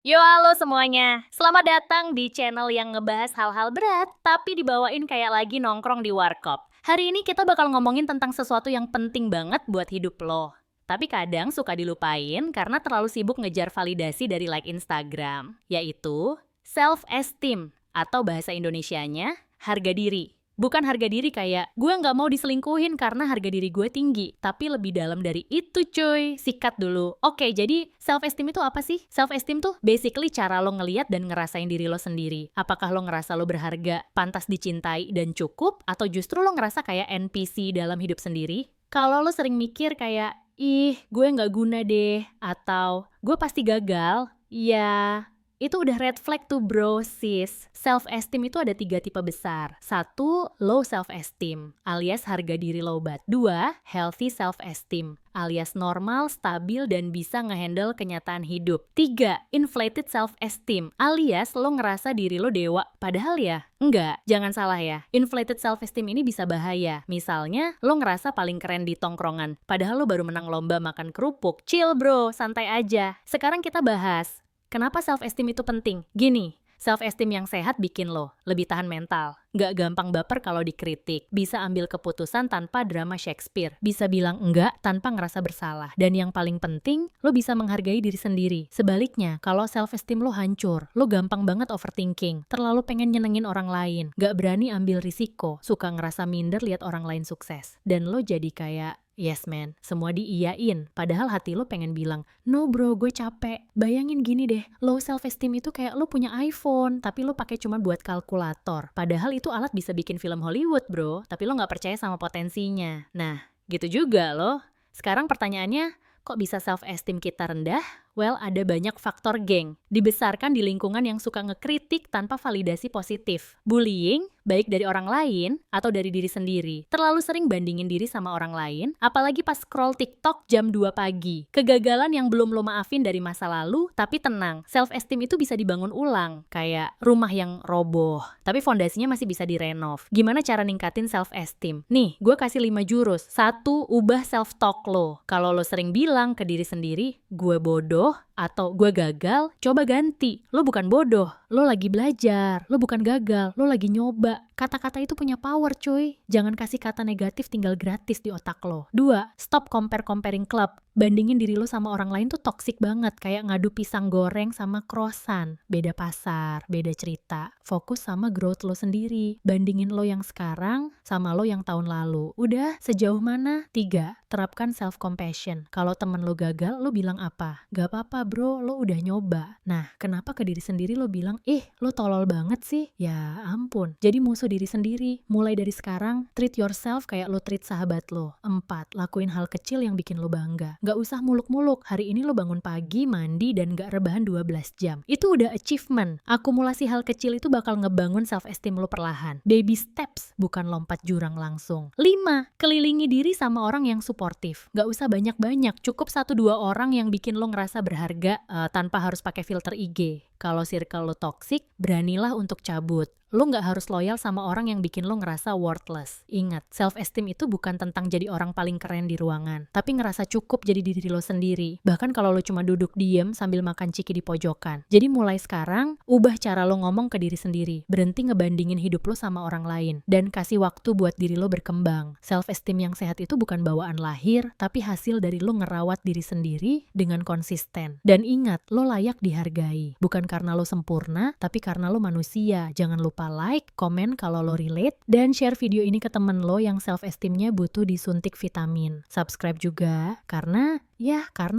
Yo, halo semuanya. Selamat datang di channel yang ngebahas hal-hal berat, tapi dibawain kayak lagi nongkrong di warkop. Hari ini kita bakal ngomongin tentang sesuatu yang penting banget buat hidup lo. Tapi kadang suka dilupain karena terlalu sibuk ngejar validasi dari like Instagram, yaitu self-esteem atau bahasa Indonesianya harga diri. Bukan harga diri kayak, gue nggak mau diselingkuhin karena harga diri gue tinggi. Tapi lebih dalam dari itu cuy, sikat dulu. Oke, jadi self-esteem itu apa sih? Self-esteem tuh basically cara lo ngeliat dan ngerasain diri lo sendiri. Apakah lo ngerasa lo berharga, pantas dicintai, dan cukup? Atau justru lo ngerasa kayak NPC dalam hidup sendiri? Kalau lo sering mikir kayak, ih gue nggak guna deh, atau gue pasti gagal, ya itu udah red flag tuh bro, sis. Self-esteem itu ada 3 tipe besar. 1. Low self-esteem, alias harga diri lobat. 2. Healthy self-esteem, alias normal, stabil, dan bisa ngehandle kenyataan hidup. 3. Inflated self-esteem, alias lo ngerasa diri lo dewa. Padahal ya, enggak, jangan salah ya. Inflated self-esteem ini bisa bahaya. Misalnya, lo ngerasa paling keren di tongkrongan, padahal lo baru menang lomba makan kerupuk. Chill bro, santai aja. Sekarang kita bahas kenapa self-esteem itu penting? Gini, self-esteem yang sehat bikin lo lebih tahan mental. Nggak gampang baper kalau dikritik. Bisa ambil keputusan tanpa drama Shakespeare. Bisa bilang enggak tanpa ngerasa bersalah. Dan yang paling penting, lo bisa menghargai diri sendiri. Sebaliknya, kalau self-esteem lo hancur, lo gampang banget overthinking. Terlalu pengen nyenengin orang lain. Nggak berani ambil risiko. Suka ngerasa minder lihat orang lain sukses. Dan lo jadi kayak yes man, semua diiyain. Padahal hati lo pengen bilang, no bro, gue capek. Bayangin gini deh, low self-esteem itu kayak lo punya iPhone, tapi lo pakai cuma buat kalkulator. Padahal itu alat bisa bikin film Hollywood bro, tapi lo nggak percaya sama potensinya. Nah, gitu juga loh. Sekarang pertanyaannya, kok bisa self-esteem kita rendah? Well, ada banyak faktor geng. Dibesarkan di lingkungan yang suka ngekritik tanpa validasi positif. Bullying, baik dari orang lain atau dari diri sendiri. Terlalu sering bandingin diri sama orang lain, apalagi pas scroll TikTok jam 2 pagi. Kegagalan yang belum lo maafin dari masa lalu, tapi tenang, self-esteem itu bisa dibangun ulang. Kayak rumah yang roboh, tapi fondasinya masih bisa direnov. Gimana cara ningkatin self-esteem? Nih, gue kasih 5 jurus. 1. Ubah self-talk lo. Kalau lo sering bilang ke diri sendiri, gue bodoh, atau gue gagal, coba ganti. Lo bukan bodoh, lo lagi belajar. Lo bukan gagal, lo lagi nyoba. Kata-kata itu punya power cuy. Jangan kasih kata negatif tinggal gratis di otak lo. 2. Stop compare-comparing club. Bandingin diri lo sama orang lain tuh toksik banget. Kayak ngadu pisang goreng sama krosan. Beda pasar, beda cerita. Fokus sama growth lo sendiri. Bandingin lo yang sekarang sama lo yang tahun lalu. Udah, sejauh mana? 3. Terapkan self-compassion. Kalau temen lo gagal, lo bilang apa? Gak apa-apa bro, lo udah nyoba. Nah, kenapa ke diri sendiri lo bilang, lo tolol banget sih? Ya ampun. Jadi musuh diri sendiri. Mulai dari sekarang, treat yourself kayak lo treat sahabat lo. 4. Lakuin hal kecil yang bikin lo bangga. Gak usah muluk-muluk. Hari ini lo bangun pagi, mandi, dan gak rebahan 12 jam. Itu udah achievement. Akumulasi hal kecil itu bakal ngebangun self-esteem lo perlahan. Baby steps, bukan lompat jurang langsung. 5. Kelilingi diri sama orang yang suportif. Gak usah banyak-banyak. Cukup 1-2 orang yang bikin lo ngerasa berharga tanpa harus pakai filter IG. Kalau circle lo toxic, beranilah untuk cabut. Lo nggak harus loyal sama orang yang bikin lo ngerasa worthless. Ingat, self-esteem itu bukan tentang jadi orang paling keren di ruangan, tapi ngerasa cukup jadi diri lo sendiri. Bahkan kalau lo cuma duduk diem sambil makan ciki di pojokan. Jadi mulai sekarang, ubah cara lo ngomong ke diri sendiri. Berhenti ngebandingin hidup lo sama orang lain. Dan kasih waktu buat diri lo berkembang. Self-esteem yang sehat itu bukan bawaan lahir, tapi hasil dari lo ngerawat diri sendiri dengan konsisten. Dan ingat, lo layak dihargai. Bukan karena lo sempurna, tapi karena lo manusia. Jangan lupa like, komen kalau lo relate, dan share video ini ke temen lo yang self-esteemnya butuh disuntik vitamin. Subscribe juga, karena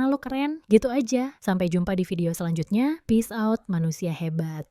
lo keren. Gitu aja. Sampai jumpa di video selanjutnya. Peace out, manusia hebat.